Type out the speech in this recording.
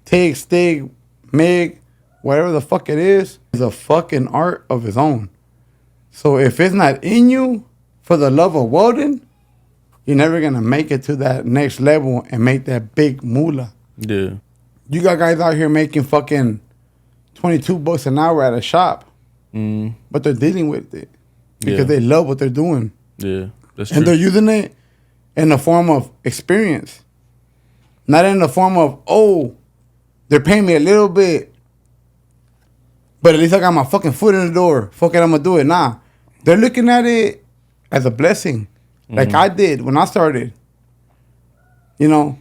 TIG, STIG, MIG, whatever the fuck it is a fucking art of its own. So if it's not in you for the love of welding, you're never going to make it to that next level and make that big moolah. Yeah. You got guys out here making fucking $22 an hour at a shop, but they're dealing with it because they love what they're doing. Yeah, that's true. And they're using it in the form of experience, not in the form of, oh, they're paying me a little bit, but at least I got my fucking foot in the door. Fuck it, I'm going to do it. Nah, they're looking at it as a blessing, like I did when I started. You know,